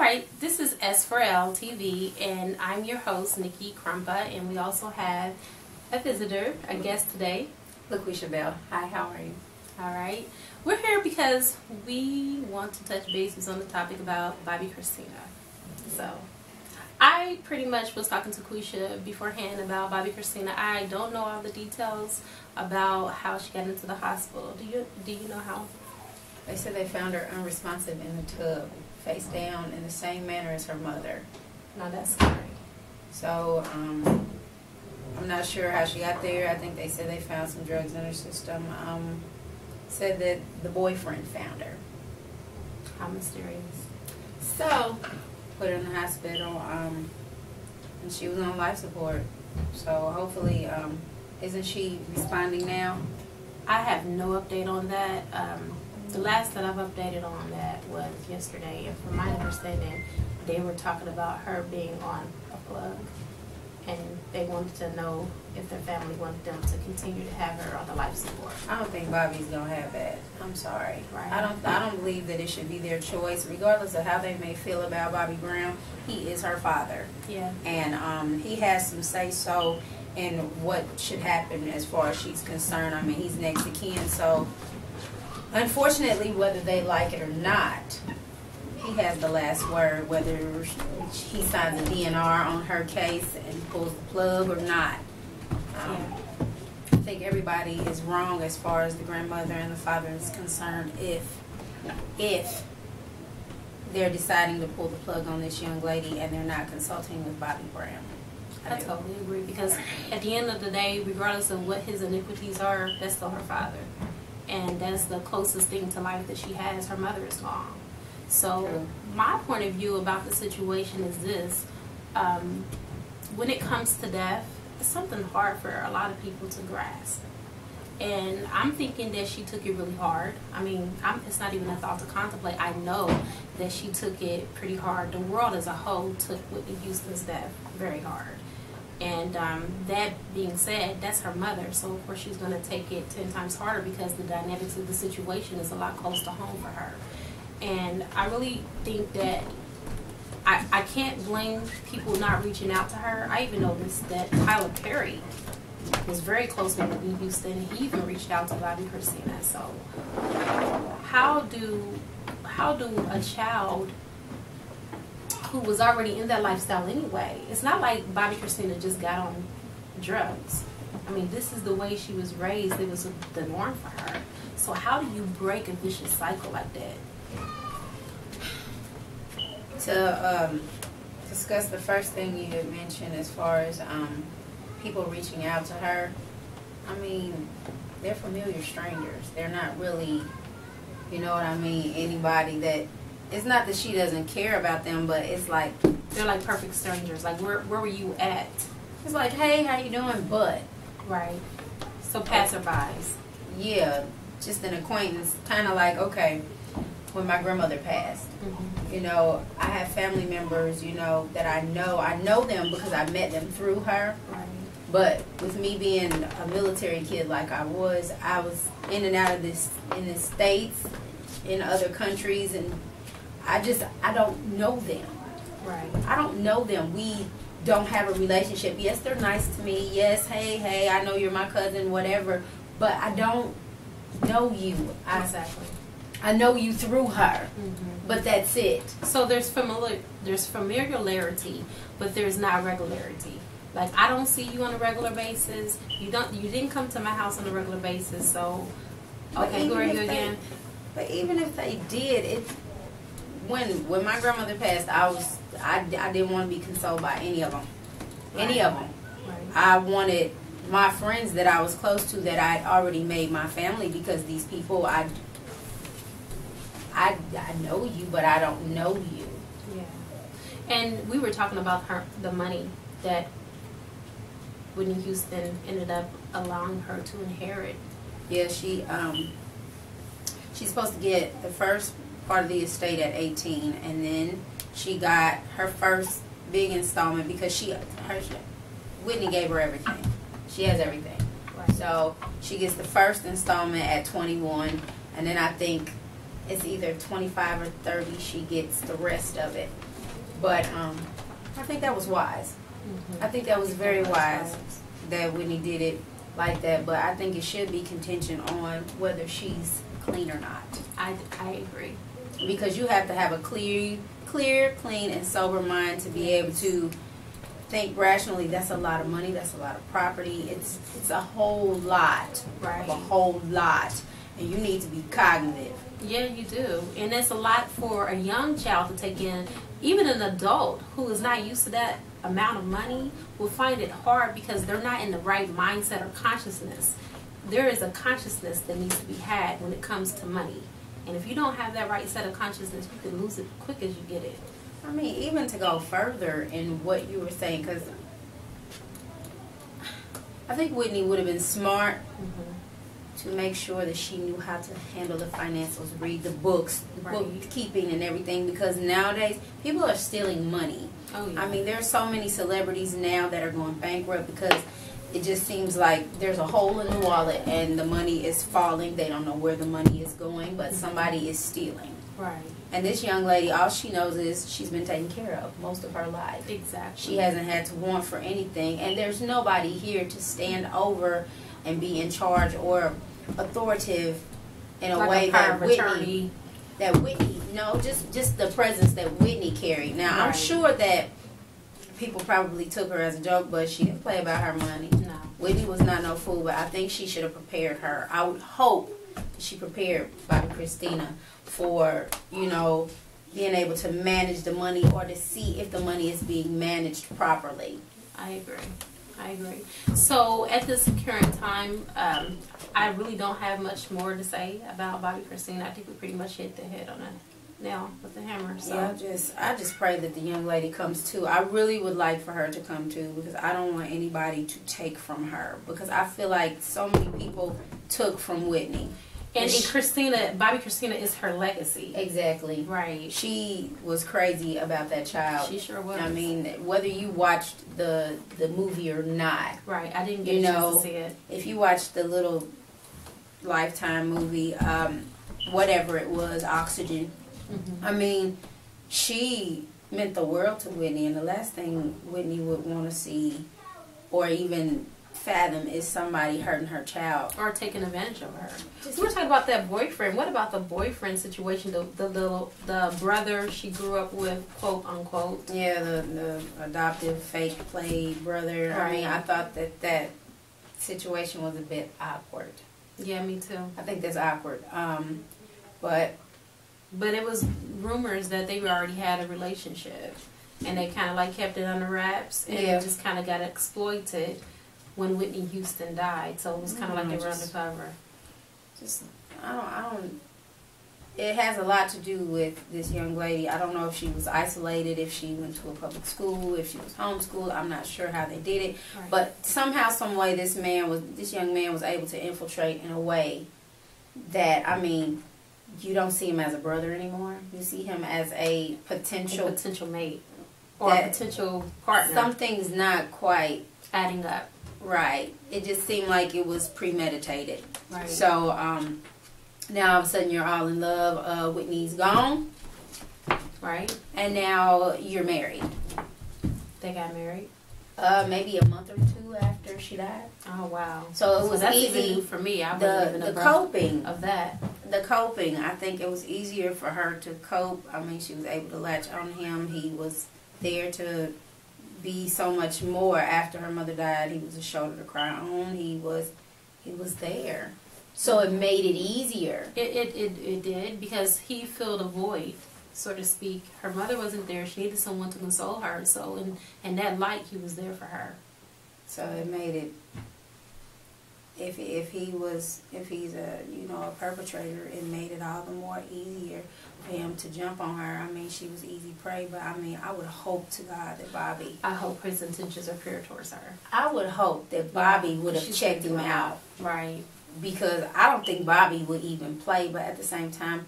Alright, this is S4L TV, and I'm your host, Nikki Krumpa, and we also have a visitor, a guest today. LaQuisha Bell. Hi, how are you? Alright, we're here because we want to touch bases on the topic about Bobbi Kristina. So, I pretty much was talking to Quisha beforehand about Bobbi Kristina. I don't know all the details about how she got into the hospital. Do you know how? They said they found her unresponsive in the tub, face down, in the same manner as her mother. Now that's scary. So, I'm not sure how she got there. I think they said they found some drugs in her system. Said that the boyfriend found her. How mysterious. So, put her in the hospital, and she was on life support. So, hopefully, isn't she responding now? I have no update on that. The last that I've updated on that was yesterday, and from my understanding, they were talking about her being on a plug, and they wanted to know if their family wanted them to continue to have her on the life support. I don't think Bobbi's gonna have that. I'm sorry. Right. I don't believe that it should be their choice, regardless of how they may feel about Bobbi Brown. He is her father. Yeah. And he has some say so in what should happen as far as she's concerned. I mean, he's next to kin, so unfortunately, whether they like it or not, he has the last word, whether he signs a DNR on her case and pulls the plug or not. I think everybody is wrong as far as the grandmother and the father is concerned if they're deciding to pull the plug on this young lady and they're not consulting with Bobbi Brown. I totally agree, because at the end of the day, regardless of what his iniquities are, that's still her father. And that's the closest thing to life that she has. Her mother is gone. So True. My point of view about the situation is this. When it comes to death, it's something hard for a lot of people to grasp. And I'm thinking that she took it really hard. I mean, it's not even a thought to contemplate. I know that she took it pretty hard. The world as a whole took Whitney Houston's death very hard. And that being said, that's her mother, so of course she's going to take it 10 times harder because the dynamics of the situation is a lot close to home for her. And I really think that I can't blame people not reaching out to her. I even noticed that Tyler Perry was very close with Whitney Houston. He even reached out to Bobbi Kristina. So how do a child who was already in that lifestyle anyway? It's not like Bobbi Kristina just got on drugs. I mean, this is the way she was raised. It was the norm for her. So how do you break a vicious cycle like that? To discuss the first thing you had mentioned as far as people reaching out to her, I mean, they're familiar strangers. They're not really, you know what I mean, anybody that, it's not that she doesn't care about them, but it's like, they're like perfect strangers. Like, where were you at? it's like, hey, how you doing? But Right. So passerbys. yeah, just an acquaintance, kind of like, okay, when my grandmother passed, you know, I have family members, you know, that I know them because I met them through her. Right. But with me being a military kid like I was in and out of in the States, in other countries, and I don't know them. Right. I don't know them. We don't have a relationship. Yes, they're nice to me. Yes, hey, I know you're my cousin, whatever. But I don't know you. Exactly. I know you through her. But that's it. So there's familiarity, but there's not regularity. Like, I don't see you on a regular basis. You didn't come to my house on a regular basis. So, okay, who are you again? But even if they did, when my grandmother passed, I didn't want to be consoled by any of them. Any of them. Right. I wanted my friends that I was close to, that I'd already made my family, because these people I know you, but I don't know you. Yeah. And we were talking about the money that Whitney Houston ended up allowing her to inherit. Yeah, she's supposed to get the first part of the estate at 18, and then she got her first big installment because Whitney gave her everything. She has everything. Right. So she gets the first installment at 21, and then I think it's either 25 or 30, she gets the rest of it. But I think that was wise. I think that was very wise that Whitney did it like that. But I think it should be contingent on whether she's clean or not. I agree. Because you have to have a clear, clean, and sober mind to be able to think rationally. That's a lot of money. That's a lot of property. It's a whole lot. Right. A whole lot. And you need to be cognitive. Yeah, you do. And it's a lot for a young child to take in. Even an adult who is not used to that amount of money will find it hard because they're not in the right mindset or consciousness. There is a consciousness that needs to be had when it comes to money. And if you don't have that right set of consciousness, you can lose it quick as you get it. I mean, even to go further in what you were saying, because I think Whitney would have been smart to make sure that she knew how to handle the financials, read the books, bookkeeping and everything, because nowadays people are stealing money. Oh, yeah. I mean, there's so many celebrities now that are going bankrupt because it just seems like there's a hole in the wallet and the money is falling. They don't know where the money is going, but somebody is stealing. Right. And this young lady, all she knows is she's been taken care of most of her life. Exactly. She hasn't had to want for anything, and there's nobody here to stand over and be in charge or authoritative in a like way a power that Whitney, no, just the presence that Whitney carried. Now, right. I'm sure that people probably took her as a joke, but she didn't play about her money. No. Whitney was not no fool, but I think she should have prepared her. I would hope she prepared Bobbi Kristina for, you know, being able to manage the money or to see if the money is being managed properly. I agree. So at this current time, I really don't have much more to say about Bobbi Kristina. I think we pretty much hit the head on a nail with the hammer. So yeah, I just pray that the young lady comes to. I really would like for her to come to, because I don't want anybody to take from her, because I feel like so many people took from Whitney. And Bobbi Kristina is her legacy. Exactly. Right. She was crazy about that child. She sure was. I mean, whether you watched the movie or not. Right. I didn't get a chance to see it. If you watched the little Lifetime movie, whatever it was, Oxygen. I mean, she meant the world to Whitney, and the last thing Whitney would want to see or even fathom is somebody hurting her child or taking advantage of her. We were talking about that boyfriend. What about the boyfriend situation? The brother she grew up with, quote unquote. Yeah, the adoptive fake play brother. Right. I mean, I thought that situation was a bit awkward. Yeah, me too. I think that's awkward. But it was rumors that they already had a relationship, and they kind of like kept it under wraps, and it just kind of got exploited when Whitney Houston died. So it was kind of like they were undercover. I don't. It has a lot to do with this young lady. I don't know if she was isolated, if she went to a public school, if she was homeschooled. I'm not sure how they did it, Right. But somehow, some way, this young man was able to infiltrate in a way that, I mean, you don't see him as a brother anymore. You see him as a potential mate or a potential partner. Something's not quite adding up. Right. It just seemed like it was premeditated. Right. So now all of a sudden you're all in love. Whitney's gone. Right. And now you're married. They got married. Maybe a month or two after she died. Oh wow. So it was that's easy even new for me. I wasn't even the coping of that. The coping. I think it was easier for her to cope. I mean, she was able to latch on him. He was there to be so much more after her mother died. He was a shoulder to cry on. He was there. So it made it easier. It did, because he filled a void, so to speak. Her mother wasn't there. She needed someone to console her. So in that light, he was there for her. So it made it. If he's a perpetrator, it made it all the more easier for him to jump on her. I mean, she was easy prey, but I mean, I would hope to God that Bobbi. I hope his intentions are pure towards her. I would hope that Bobbi would have checked him out. Right. Because I don't think Bobbi would even play, but at the same time,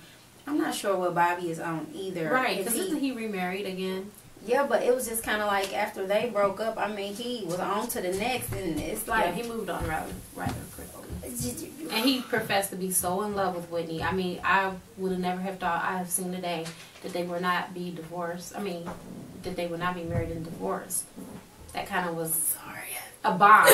I'm not sure what Bobbi is on either. Right, because isn't he remarried again? Yeah, but it was just kind of like after they broke up, I mean, he was on to the next, and it's like... Yeah, he moved on rather quickly. And he professed to be so in love with Whitney. I mean, I would have never have thought, I have seen today, that they would not be divorced. I mean, that they would not be married and divorced. That kind of was a bomb.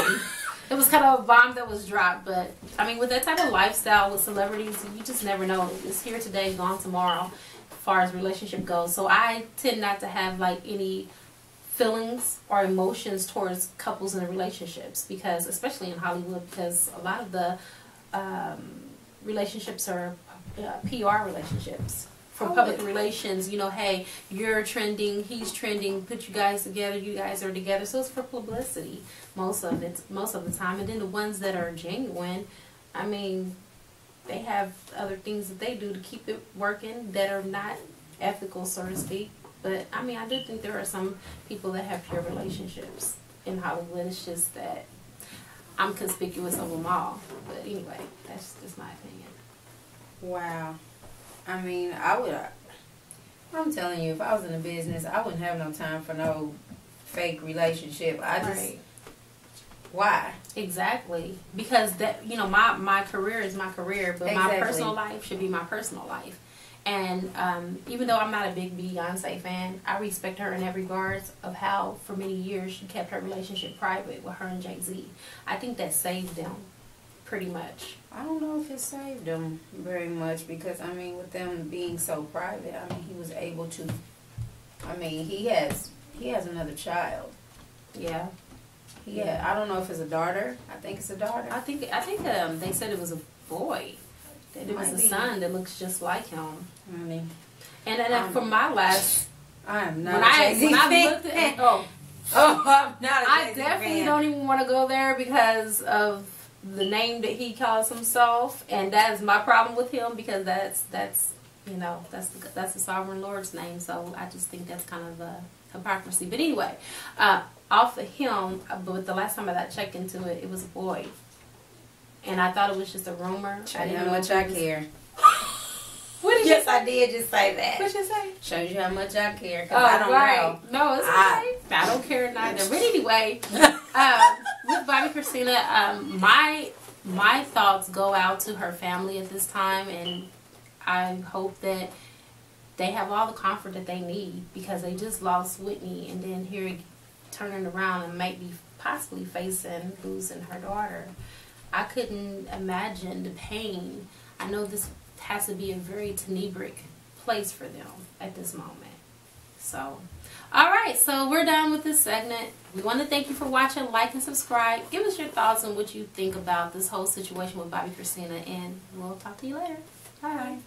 It was kind of a bomb that was dropped. But, I mean, with that type of lifestyle with celebrities, you just never know. It's here today, gone tomorrow, as far as relationship goes. So I tend not to have, like, any feelings or emotions towards couples in relationships, because especially in Hollywood, because a lot of the relationships are PR relationships for public relations. You know, hey, you're trending, he's trending, put you guys together, you guys are together. So it's for publicity most of the time. And then the ones that are genuine, I mean, they have other things that they do to keep it working that are not ethical, so to speak. But, I mean, I do think there are some people that have pure relationships in Hollywood. It's just that I'm conspicuous of them all. But anyway, that's just my opinion. Wow. I mean, I'm telling you, if I was in the business, I wouldn't have no time for no fake relationship. Why? Exactly. Because, that, you know, my career is my career, but my personal life should be my personal life. And even though I'm not a big Beyonce fan, I respect her in every regard of how, for many years, she kept her relationship private with her and Jay-Z. I think that saved them, pretty much. I don't know if it saved them very much, because, I mean, with them being so private, I mean, he was able to, I mean, he has another child. Yeah. Yeah, I don't know if it's a daughter. I think it's a daughter. I think they said it was a boy. That it was a son that looks just like him. I mean, and then for my last, I am not when a Jay-Z I looked at, I'm not a Jay-Z I definitely don't even want to go there because of the name that he calls himself, and that is my problem with him, because that's you know, that's the sovereign Lord's name. So I just think that's kind of a hypocrisy. But anyway, off of him, but the last time I checked into it, it was a boy. And I thought it was just a rumor. Shows you how much I care. What did you say? I did just say that. What did you say? Shows you how much I care, because I don't know. No, it's okay. I don't care neither. But anyway, with Bobbi Kristina, my thoughts go out to her family at this time, and I hope that they have all the comfort that they need, because they just lost Whitney, and then here turning around and might be possibly facing losing her daughter. I couldn't imagine the pain. I know this has to be a very tenebric place for them at this moment. So, alright, so we're done with this segment. We want to thank you for watching. Like and subscribe. Give us your thoughts on what you think about this whole situation with Bobbi Kristina, and we'll talk to you later. Bye.